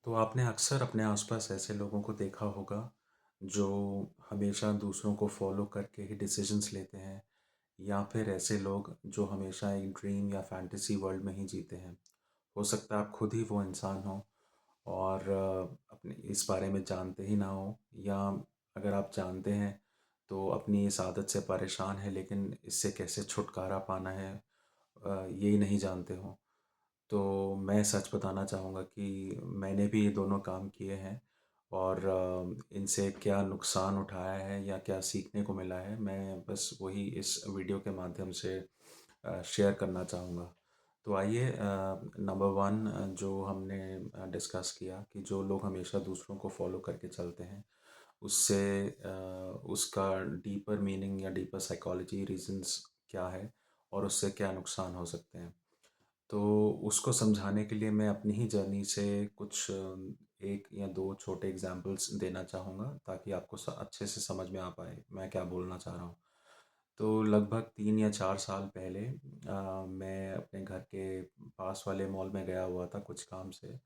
तो आपने अक्सर अपने आसपास ऐसे लोगों को देखा होगा जो हमेशा दूसरों को फॉलो करके ही डिसीजंस लेते हैं, या फिर ऐसे लोग जो हमेशा एक ड्रीम या फैंटेसी वर्ल्ड में ही जीते हैं। हो सकता है आप खुद ही वो इंसान हो और अपने इस बारे में जानते ही ना हो, या अगर आप जानते हैं तो अपनी इस आदत से परेशान है, लेकिन इससे कैसे छुटकारा पाना है यही नहीं जानते हो। तो मैं सच बताना चाहूँगा कि मैंने भी ये दोनों काम किए हैं, और इनसे क्या नुकसान उठाया है या क्या सीखने को मिला है, मैं बस वही इस वीडियो के माध्यम से शेयर करना चाहूँगा। तो आइए, नंबर वन जो हमने डिस्कस किया कि जो लोग हमेशा दूसरों को फॉलो करके चलते हैं, उससे उसका डीपर मीनिंग या डीपर साइकोलॉजी रीजंस क्या है, और उससे क्या नुकसान हो सकते हैं। तो उसको समझाने के लिए मैं अपनी ही जर्नी से कुछ एक या दो छोटे एग्जांपल्स देना चाहूँगा, ताकि आपको अच्छे से समझ में आ पाए मैं क्या बोलना चाह रहा हूँ। तो लगभग 3 या 4 साल पहले मैं अपने घर के पास वाले मॉल में गया हुआ था कुछ काम से।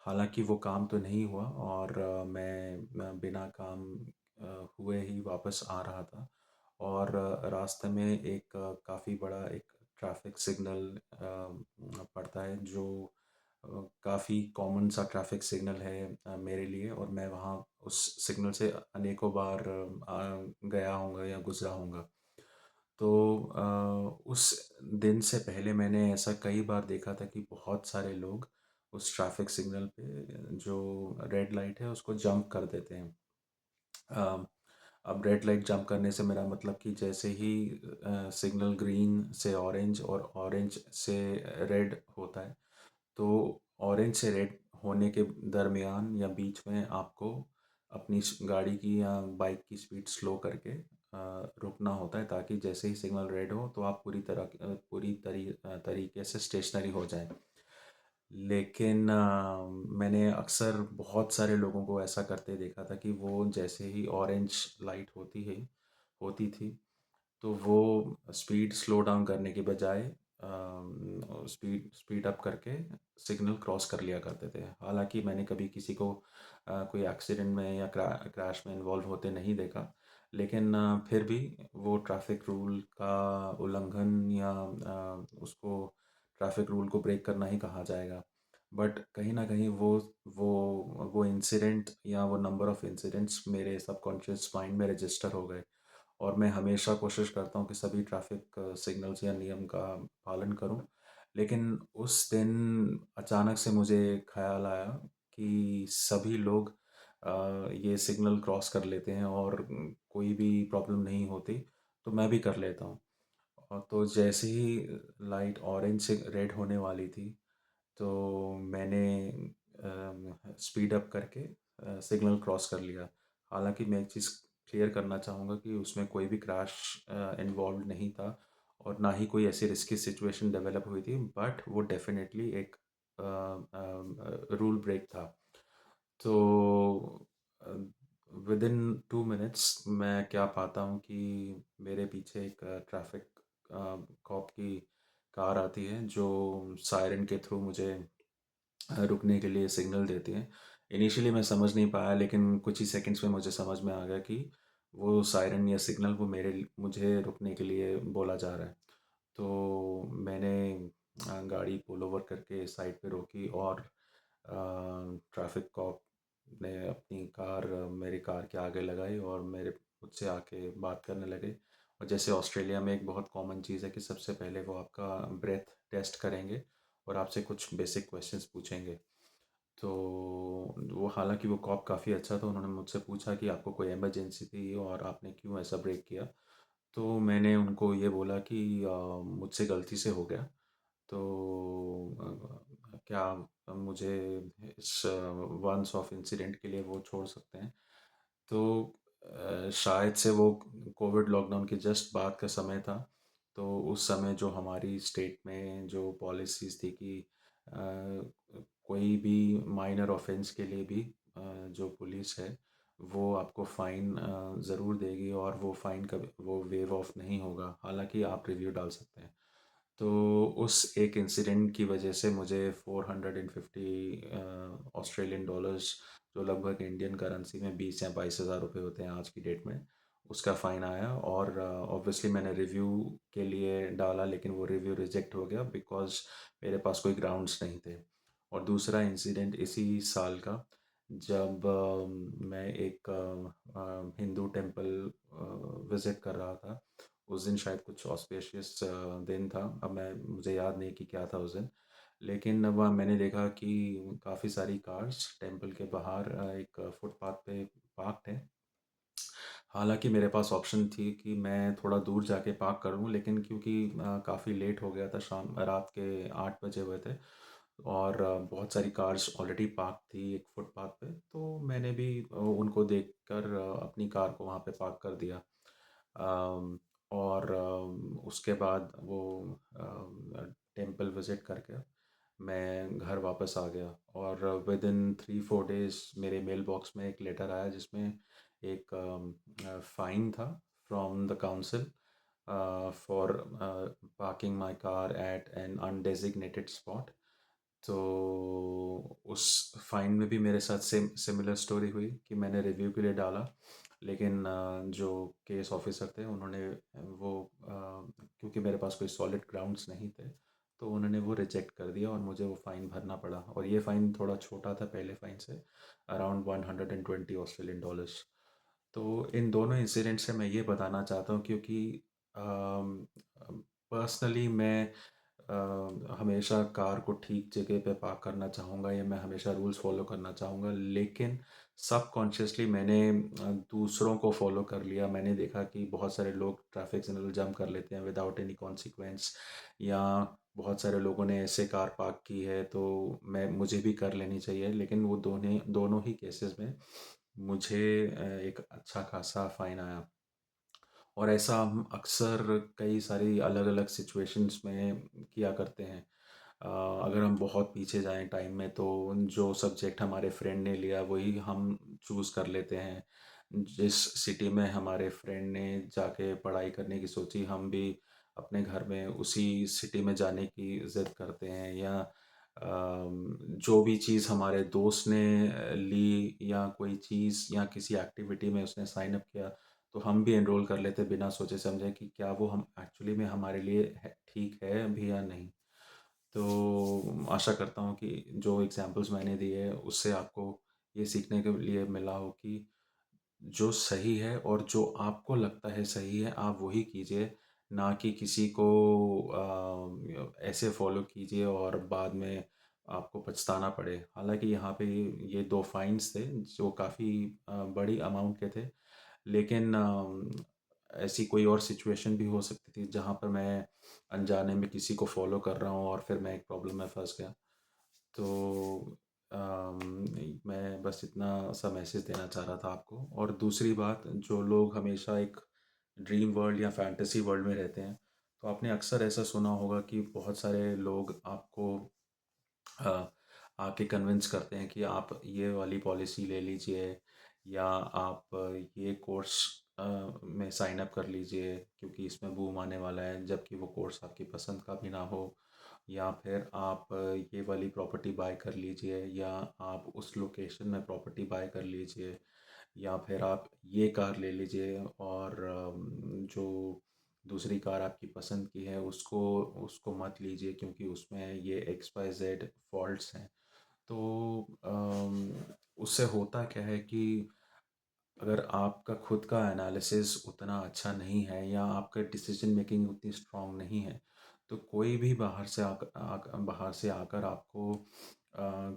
हालांकि वो काम तो नहीं हुआ, और मैं बिना काम हुए ही वापस आ रहा था। और रास्ते में एक काफ़ी बड़ा एक ट्रैफिक सिग्नल पड़ता है, जो काफ़ी कॉमन सा ट्रैफिक सिग्नल है मेरे लिए, और मैं वहाँ उस सिग्नल से अनेकों बार गया हूँगा या गुज़रा हूँगा। तो उस दिन से पहले मैंने ऐसा कई बार देखा था कि बहुत सारे लोग उस ट्रैफिक सिग्नल पे जो रेड लाइट है उसको जंप कर देते हैं। अ, अब रेड लाइट जंप करने से मेरा मतलब कि जैसे ही सिग्नल ग्रीन से ऑरेंज और ऑरेंज से रेड होता है, तो ऑरेंज से रेड होने के दरमियान या बीच में आपको अपनी गाड़ी की या बाइक की स्पीड स्लो करके रुकना होता है, ताकि जैसे ही सिग्नल रेड हो तो आप पूरी तरीके से स्टेशनरी हो जाएं। लेकिन मैंने अक्सर बहुत सारे लोगों को ऐसा करते देखा था कि वो जैसे ही ऑरेंज लाइट होती थी, तो वो स्पीड स्लो डाउन करने के बजाय स्पीड स्पीड अप करके सिग्नल क्रॉस कर लिया करते थे। हालांकि मैंने कभी किसी को कोई एक्सीडेंट में या क्रैश में इन्वॉल्व होते नहीं देखा, लेकिन फिर भी वो ट्रैफिक रूल का उल्लंघन, या उसको ट्रैफिक रूल को ब्रेक करना ही कहा जाएगा। बट कहीं ना कहीं वो वो इंसिडेंट या वो नंबर ऑफ इंसिडेंट्स मेरे सबकॉन्शियस माइंड में रजिस्टर हो गए, और मैं हमेशा कोशिश करता हूँ कि सभी ट्रैफिक सिग्नल्स या नियम का पालन करूँ। लेकिन उस दिन अचानक से मुझे ख्याल आया कि सभी लोग ये सिग्नल क्रॉस कर लेते हैं, और कोई भी प्रॉब्लम नहीं होती, तो मैं भी कर लेता हूँ। और तो जैसे ही लाइट ऑरेंज से रेड होने वाली थी, तो मैंने स्पीड अप करके सिग्नल क्रॉस कर लिया। हालांकि मैं एक चीज़ क्लियर करना चाहूँगा कि उसमें कोई भी क्रैश इन्वॉल्व नहीं था, और ना ही कोई ऐसी रिस्की सिचुएशन डेवलप हुई थी, बट वो डेफिनेटली एक रूल ब्रेक था। तो विद इन 2 मिनट्स मैं क्या पाता हूँ कि मेरे पीछे एक ट्रैफिक कॉप की कार आती है, जो सायरन के थ्रू मुझे रुकने के लिए सिग्नल देती है। इनिशियली मैं समझ नहीं पाया, लेकिन कुछ ही सेकंड्स में मुझे समझ में आ गया कि वो सायरन या सिग्नल वो मुझे रुकने के लिए बोला जा रहा है। तो मैंने गाड़ी पुल ओवर करके साइड पे रोकी, और ट्रैफिक कॉप ने अपनी कार मेरी कार के आगे लगाई, और मेरे मुझसे आके बात करने लगे। और जैसे ऑस्ट्रेलिया में एक बहुत कॉमन चीज़ है कि सबसे पहले वो आपका ब्रेथ टेस्ट करेंगे, और आपसे कुछ बेसिक क्वेश्चंस पूछेंगे। तो वो, हालांकि वो कॉप काफ़ी अच्छा था, उन्होंने मुझसे पूछा कि आपको कोई इमरजेंसी थी और आपने क्यों ऐसा ब्रेक किया। तो मैंने उनको ये बोला कि मुझसे गलती से हो गया। तो क्या मुझे इस वंस ऑफ इंसिडेंट के लिए वो छोड़ सकते हैं। तो शायद से वो कोविड लॉकडाउन के जस्ट बाद का समय था। तो उस समय जो हमारी स्टेट में जो पॉलिसीज़ थी कि कोई भी माइनर ऑफेंस के लिए भी जो पुलिस है वो आपको फ़ाइन ज़रूर देगी, और वो फ़ाइन कभी वो वेव ऑफ नहीं होगा, हालांकि आप रिव्यू डाल सकते हैं। तो उस एक इंसिडेंट की वजह से मुझे 450 ऑस्ट्रेलियन डॉलर्स, जो लगभग इंडियन करेंसी में 20 या 22 हज़ार रुपये होते हैं आज की डेट में, उसका फ़ाइन आया। और ऑब्वियसली मैंने रिव्यू के लिए डाला, लेकिन वो रिव्यू रिजेक्ट हो गया बिकॉज़ मेरे पास कोई ग्राउंड्स नहीं थे। और दूसरा इंसिडेंट इसी साल का, जब मैं एक हिंदू टेम्पल विज़िट कर रहा था। उस दिन शायद कुछ ऑस्पिशियस दिन था, अब मैं मुझे याद नहीं कि क्या था उस दिन। लेकिन वहाँ मैंने देखा कि काफ़ी सारी कार्स टेम्पल के बाहर एक फुटपाथ पे पार्क्ड है। हालांकि मेरे पास ऑप्शन थी कि मैं थोड़ा दूर जाके पार्क करूं, लेकिन क्योंकि काफ़ी लेट हो गया था, शाम रात के 8 बजे हुए थे, और बहुत सारी कार्स ऑलरेडी पार्क थी एक फुटपाथ पे, तो मैंने भी उनको देखकर अपनी कार को वहाँ पे पार्क कर दिया। अम, और उसके बाद वो टेम्पल विज़िट करके मैं घर वापस आ गया। और विद इन 3-4 डेज़ मेरे मेल बॉक्स में एक लेटर आया जिसमें एक फ़ाइन था from the council for parking my car at an undesignated spot. तो उस फाइन में भी मेरे साथ सेम सिमिलर स्टोरी हुई कि मैंने रिव्यू के लिए डाला, लेकिन जो केस ऑफिसर थे उन्होंने वो क्योंकि मेरे पास कोई सॉलिड ग्राउंड्स नहीं थे, तो उन्होंने वो रिजेक्ट कर दिया और मुझे वो फ़ाइन भरना पड़ा। और ये फ़ाइन थोड़ा छोटा था पहले फ़ाइन से, अराउंड 120 ऑस्ट्रेलियन डॉलर्स। तो इन दोनों इंसिडेंट से मैं ये बताना चाहता हूँ, क्योंकि पर्सनली मैं हमेशा कार को ठीक जगह पे पार्क करना चाहूँगा, या मैं हमेशा रूल्स फॉलो करना चाहूँगा, लेकिन सबकॉन्शियसली मैंने दूसरों को फॉलो कर लिया। मैंने देखा कि बहुत सारे लोग ट्रैफिक सिग्नल जंप कर लेते हैं विदाउट एनी कॉन्सिक्वेंस, या बहुत सारे लोगों ने ऐसे कार पार्क की है तो मैं मुझे भी कर लेनी चाहिए। लेकिन वो दोनों दोनों ही केसेस में मुझे एक अच्छा खासा फाइन आया। और ऐसा हम अक्सर कई सारी अलग अलग सिचुएशंस में किया करते हैं। अगर हम बहुत पीछे जाएं टाइम में, तो जो सब्जेक्ट हमारे फ्रेंड ने लिया वही हम चूज़ कर लेते हैं। जिस सिटी में हमारे फ्रेंड ने जाके पढ़ाई करने की सोची, हम भी अपने घर में उसी सिटी में जाने की ज़िद करते हैं। या जो भी चीज़ हमारे दोस्त ने ली, या कोई चीज़ या किसी एक्टिविटी में उसने साइन अप किया, तो हम भी एनरोल कर लेते बिना सोचे समझे कि क्या वो हम एक्चुअली में हमारे लिए ठीक है भी या नहीं। तो आशा करता हूँ कि जो एग्जांपल्स मैंने दिए उससे आपको ये सीखने के लिए मिला हो कि जो सही है और जो आपको लगता है सही है आप वही कीजिए, ना कि किसी को ऐसे फॉलो कीजिए और बाद में आपको पछताना पड़े। हालांकि यहाँ पे ये 2 फाइन्स थे जो काफ़ी बड़ी अमाउंट के थे, लेकिन ऐसी कोई और सिचुएशन भी हो सकती थी जहाँ पर मैं अनजाने में किसी को फॉलो कर रहा हूँ और फिर मैं एक प्रॉब्लम में फंस गया। तो मैं बस इतना सा मैसेज देना चाह रहा था आपको। और दूसरी बात, जो लोग हमेशा एक ड्रीम वर्ल्ड या फैंटेसी वर्ल्ड में रहते हैं, तो आपने अक्सर ऐसा सुना होगा कि बहुत सारे लोग आपको अ, आके कन्विंस करते हैं कि आप ये वाली पॉलिसी ले लीजिए, या आप ये कोर्स में साइन अप कर लीजिए क्योंकि इसमें बूम आने वाला है, जबकि वो कोर्स आपकी पसंद का भी ना हो। या फिर आप ये वाली प्रॉपर्टी बाय कर लीजिए, या आप उस लोकेशन में प्रॉपर्टी बाय कर लीजिए, या फिर आप ये कार ले लीजिए, और जो दूसरी कार आपकी पसंद की है उसको उसको मत लीजिए क्योंकि उसमें ये एक्स वाई जेड फॉल्ट्स हैं। तो उससे होता क्या है कि अगर आपका खुद का एनालिसिस उतना अच्छा नहीं है, या आपका डिसीजन मेकिंग उतनी स्ट्रांग नहीं है, तो कोई भी बाहर से आकर आपको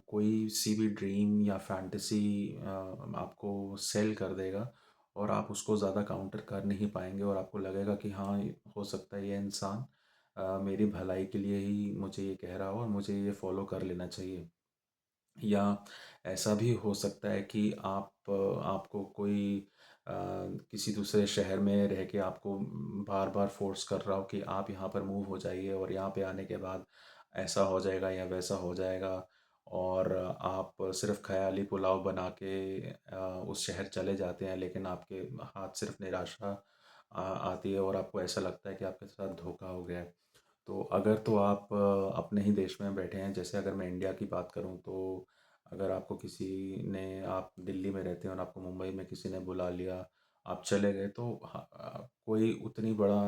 कोई सी भी ड्रीम या फैंटेसी आपको सेल कर देगा, और आप उसको ज़्यादा काउंटर कर नहीं पाएंगे, और आपको लगेगा कि हाँ, हो सकता है ये इंसान मेरी भलाई के लिए ही मुझे ये कह रहा हो और मुझे ये फॉलो कर लेना चाहिए। या ऐसा भी हो सकता है कि आपको कोई किसी दूसरे शहर में रह के आपको बार बार फोर्स कर रहा हो कि आप यहाँ पर मूव हो जाइए, और यहाँ पे आने के बाद ऐसा हो जाएगा या वैसा हो जाएगा, और आप सिर्फ ख्याली पुलाव बना के उस शहर चले जाते हैं, लेकिन आपके हाथ सिर्फ निराशा आती है, और आपको ऐसा लगता है कि आपके साथ धोखा हो गया है। तो अगर तो आप अपने ही देश में बैठे हैं, जैसे अगर मैं इंडिया की बात करूं, तो अगर आपको किसी ने, आप दिल्ली में रहते हैं और आपको मुंबई में किसी ने बुला लिया, आप चले गए, तो कोई उतनी बड़ा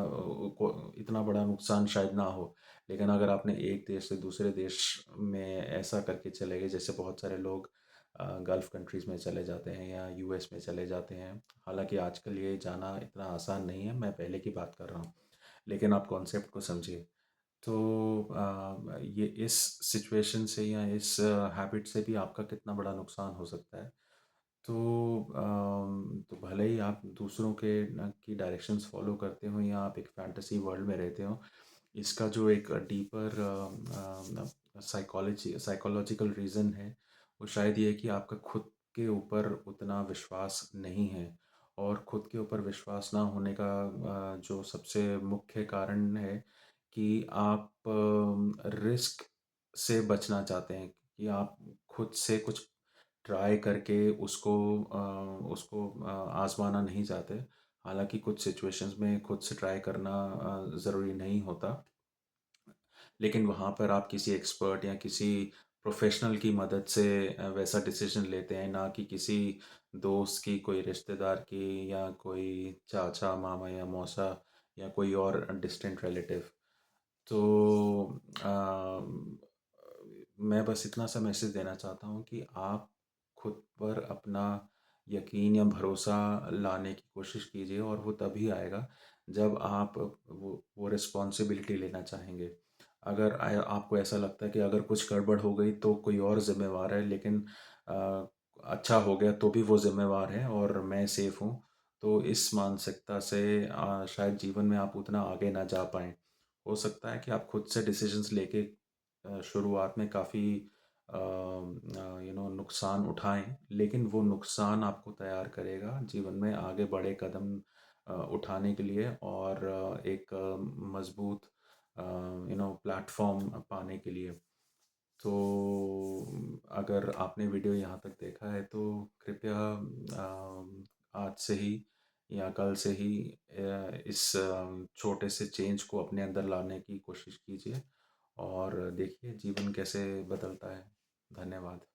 इतना बड़ा नुकसान शायद ना हो। लेकिन अगर आपने एक देश से दूसरे देश में ऐसा करके चले गए, जैसे बहुत सारे लोग गल्फ़ कंट्रीज़ में चले जाते हैं या यूएस में चले जाते हैं। हालांकि आजकल ये जाना इतना आसान नहीं है, मैं पहले की बात कर रहा हूँ। लेकिन आप कॉन्सेप्ट को समझिए। तो ये इस सिचुएशन से या इस हैबिट से भी आपका कितना बड़ा नुकसान हो सकता है। तो तो भले ही आप दूसरों के की डायरेक्शंस फॉलो करते हो या आप एक फैंटेसी वर्ल्ड में रहते हो, इसका जो एक डीपर साइकोलॉजिकल रीज़न है, वो शायद ये है कि आपका खुद के ऊपर उतना विश्वास नहीं है। और खुद के ऊपर विश्वास ना होने का जो सबसे मुख्य कारण है कि आप रिस्क से बचना चाहते हैं, कि आप खुद से कुछ ट्राई करके उसको आज़माना नहीं चाहते। हालाँकि कुछ सिचुएशंस में खुद से ट्राई करना ज़रूरी नहीं होता। लेकिन वहाँ पर आप किसी एक्सपर्ट या किसी प्रोफ़ेशनल की मदद से वैसा डिसीज़न लेते हैं, ना कि किसी दोस्त की, कोई रिश्तेदार की, या कोई चाचा, मामा या मौसा या कोई और डिस्टेंट रिलेटिव। तो मैं बस इतना सा मैसेज देना चाहता हूँ कि आप खुद पर अपना यकीन या भरोसा लाने की कोशिश कीजिए, और वो तभी आएगा जब आप वो रिस्पॉन्सिबिलिटी लेना चाहेंगे। अगर आपको ऐसा लगता है कि अगर कुछ गड़बड़ हो गई तो कोई और ज़िम्मेवार है, लेकिन अ, अच्छा हो गया तो भी वो ज़िम्मेवार है और मैं सेफ़ हूँ, तो इस मानसिकता से शायद जीवन में आप उतना आगे ना जा पाएँ। हो सकता है कि आप खुद से डिसीजंस लेके शुरुआत में काफ़ी नुकसान उठाएं, लेकिन वो नुकसान आपको तैयार करेगा जीवन में आगे बड़े कदम उठाने के लिए, और एक मजबूत प्लेटफॉर्म पाने के लिए। तो अगर आपने वीडियो यहाँ तक देखा है तो कृपया आज से ही या कल से ही इस छोटे से चेंज को अपने अंदर लाने की कोशिश कीजिए, और देखिए जीवन कैसे बदलता है। धन्यवाद।